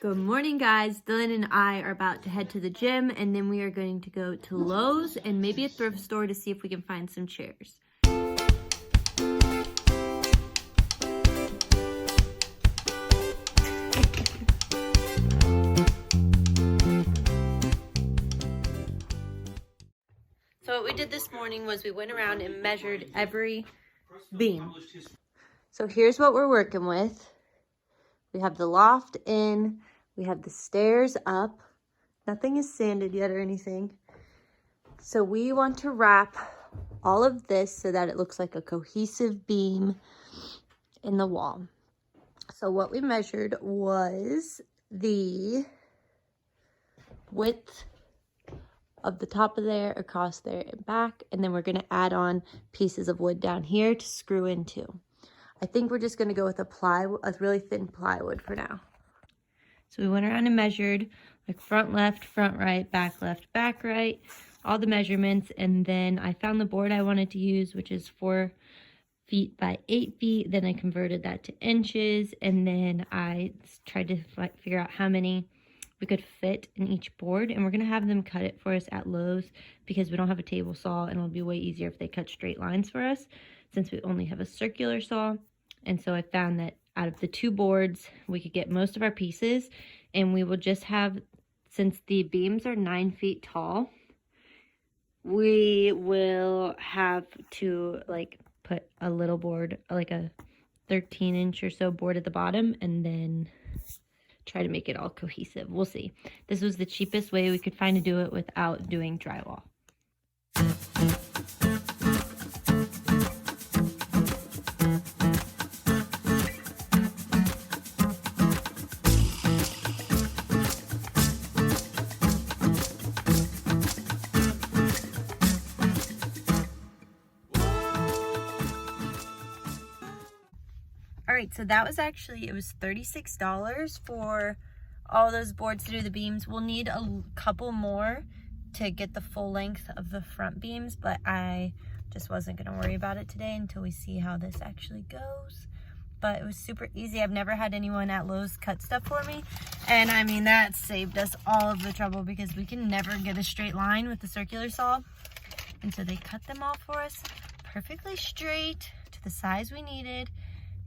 Good morning, guys. Dylan and I are about to head to the gym, and then we are going to go to Lowe's and maybe a thrift store to see if we can find some chairs. So what we did this morning was we went around and measured every beam. So here's what we're working with. We have the loft in, we have the stairs up. Nothing is sanded yet or anything. So we want to wrap all of this so that it looks like a cohesive beam in the wall. So what we measured was the width of the top of there, across there, and back. And then we're going to add on pieces of wood down here to screw into. I think we're just going to go with a really thin plywood for now. So we went around and measured like front left, front right, back left, back right, all the measurements. And then I found the board I wanted to use, which is 4 feet by 8 feet. Then I converted that to inches. And then I tried to figure out how many we could fit in each board. And we're going to have them cut it for us at Lowe's because we don't have a table saw. And it'll be way easier if they cut straight lines for us since we only have a circular saw. And so I found that out of the 2 boards, we could get most of our pieces, and we will just have, since the beams are 9 feet tall, we will have to like put a little board, like a 13-inch or so board at the bottom, and then try to make it all cohesive. We'll see. This was the cheapest way we could find to do it without doing drywall. All right, so that was actually, it was $36 for all those boards to do the beams. We'll need a couple more to get the full length of the front beams, but I just wasn't gonna worry about it today until we see how this actually goes. But it was super easy. I've never had anyone at Lowe's cut stuff for me. And I mean, that saved us all of the trouble because we can never get a straight line with the circular saw. And so they cut them all for us perfectly straight to the size we needed.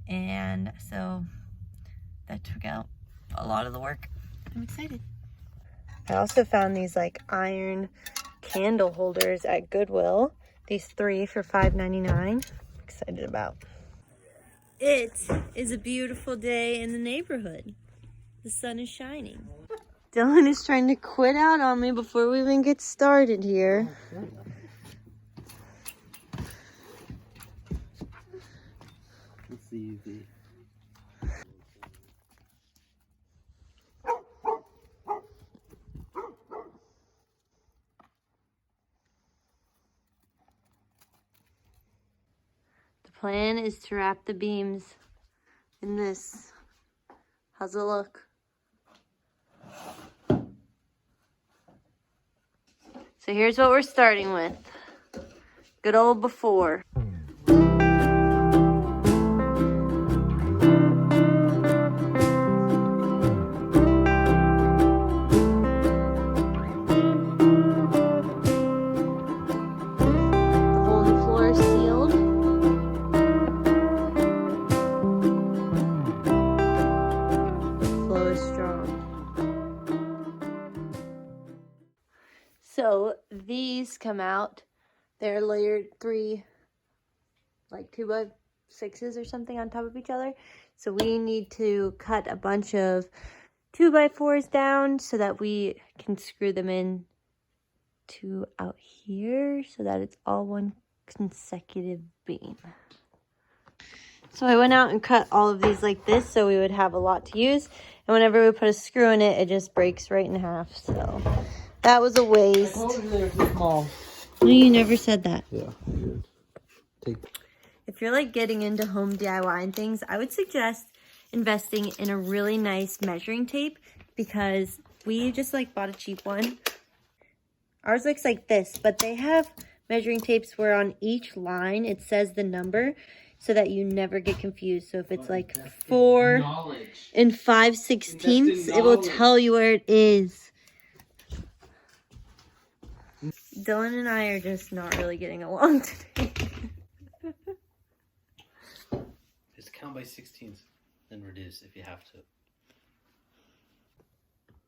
And so that took out a lot of the work. I'm excited. I also found these like iron candle holders at Goodwill. These 3 for $5.99. Excited about. It is a beautiful day in the neighborhood. The sun is shining. Dylan is trying to quit out on me before we even get started here. Easy. The plan is to wrap the beams in this. How's it look? So here's what we're starting with. Good old before. So these come out, they're layered 3, like 2x6s or something on top of each other. So we need to cut a bunch of 2x4s down so that we can screw them in to out here so that it's all one consecutive beam. So I went out and cut all of these like this so we would have a lot to use. And whenever we put a screw in it, it just breaks right in half. So that was a waste. No, you never said that. Yeah, I did. If you're like getting into home DIY and things, I would suggest investing in a really nice measuring tape because we just like bought a cheap one. Ours looks like this, but they have measuring tapes where on each line it says the number. so that you never get confused. So if it's like 4 and 5/16, it will tell you where it is. Dylan and I are just not really getting along today. Just count by 16s, then reduce if you have to.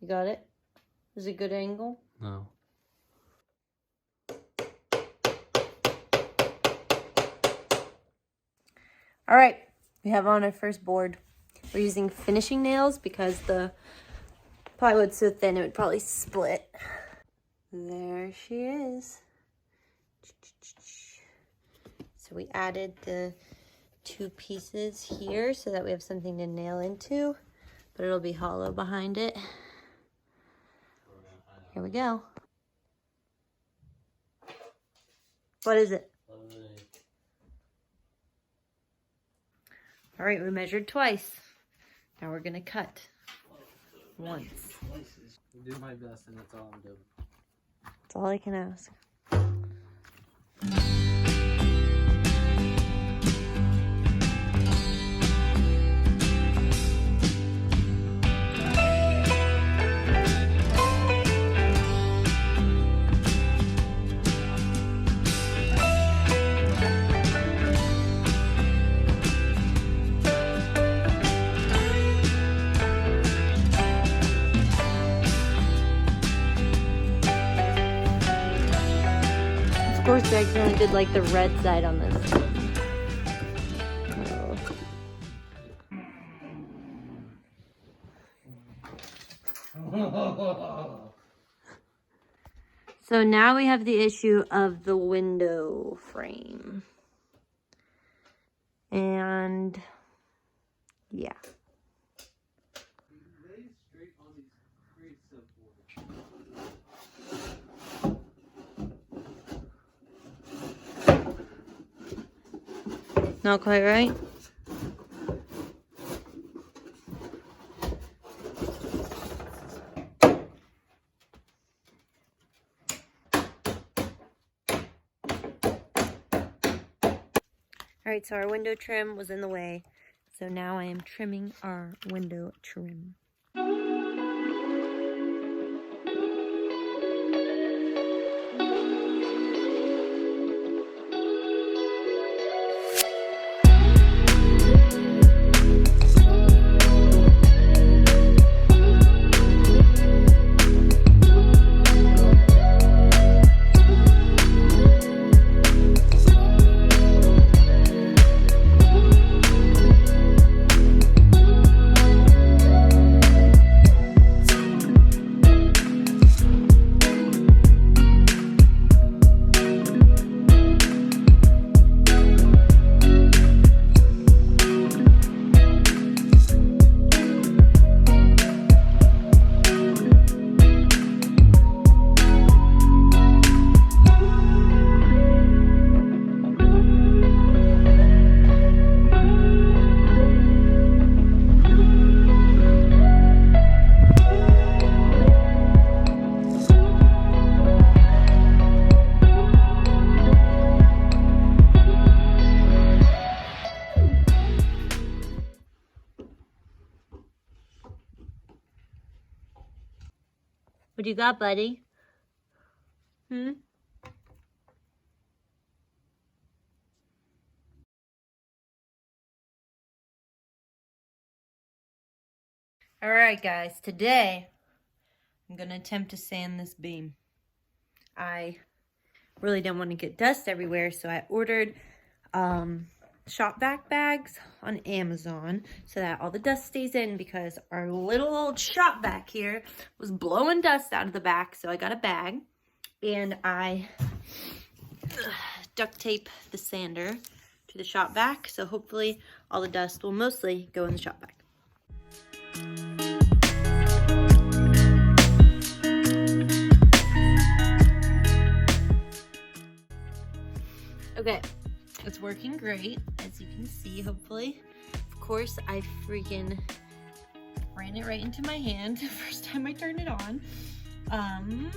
You got it? Is it a good angle? No. All right, we have on our first board. We're using finishing nails because the plywood's so thin it would probably split. There she is. So we added the 2 pieces here so that we have something to nail into, but it'll be hollow behind it. Here we go. What is it? All right, we measured twice. Now we're gonna cut once. I do my best, and that's all I'm doing. That's all I can ask. Of course, I accidentally did like the red side on this. Oh. So now we have the issue of the window frame. And yeah. Not quite right. All right, so our window trim was in the way. So now I am trimming our window trim. What you got, buddy? All right, guys, today I'm gonna attempt to sand this beam. I really didn't want to get dust everywhere, so I ordered shop vac bags on Amazon so that all the dust stays in, because our little old shop vac here was blowing dust out of the back. So I got a bag and I duct tape the sander to the shop vac, so hopefully all the dust will mostly go in the shop vac. Okay, it's working great, as you can see, hopefully. Of course, I freaking ran it right into my hand the first time I turned it on. I'm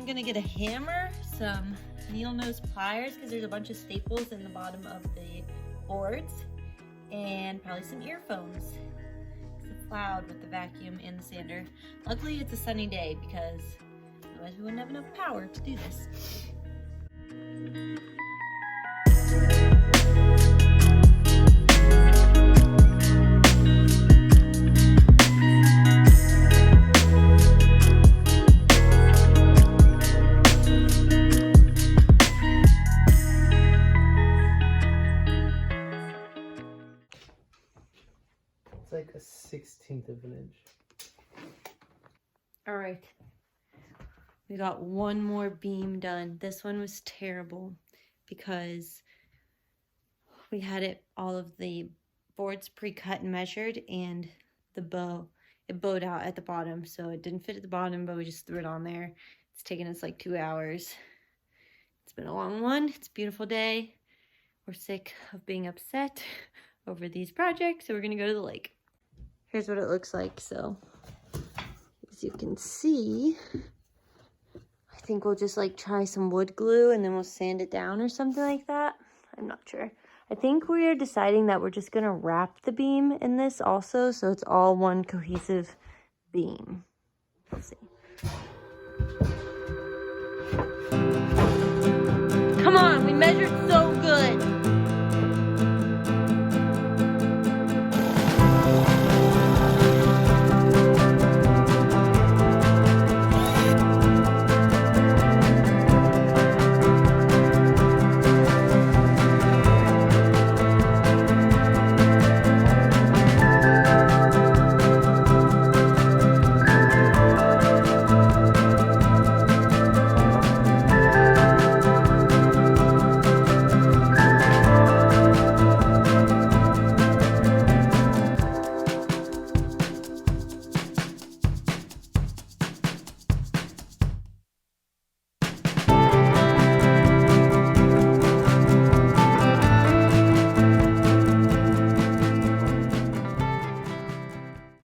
gonna get a hammer, some needle nose pliers, because there's a bunch of staples in the bottom of the boards and probably some earphones. It's loud with the vacuum and the sander. Luckily it's a sunny day because otherwise we wouldn't have enough power to do this. It's like a 1/16 of an inch. All right, we got one more beam done. This one was terrible because we had all of the boards pre-cut and measured, and it bowed out at the bottom, so it didn't fit at the bottom, but we just threw it on there. It's taken us like 2 hours. It's been a long one. It's a beautiful day. We're sick of being upset over these projects, so we're gonna go to the lake. Here's what it looks like. So as you can see, I think we'll just like try some wood glue and then we'll sand it down or something like that. I'm not sure. I think we are deciding that we're just gonna wrap the beam in this also, so it's all one cohesive beam. Let's see. Come on, we measured so good.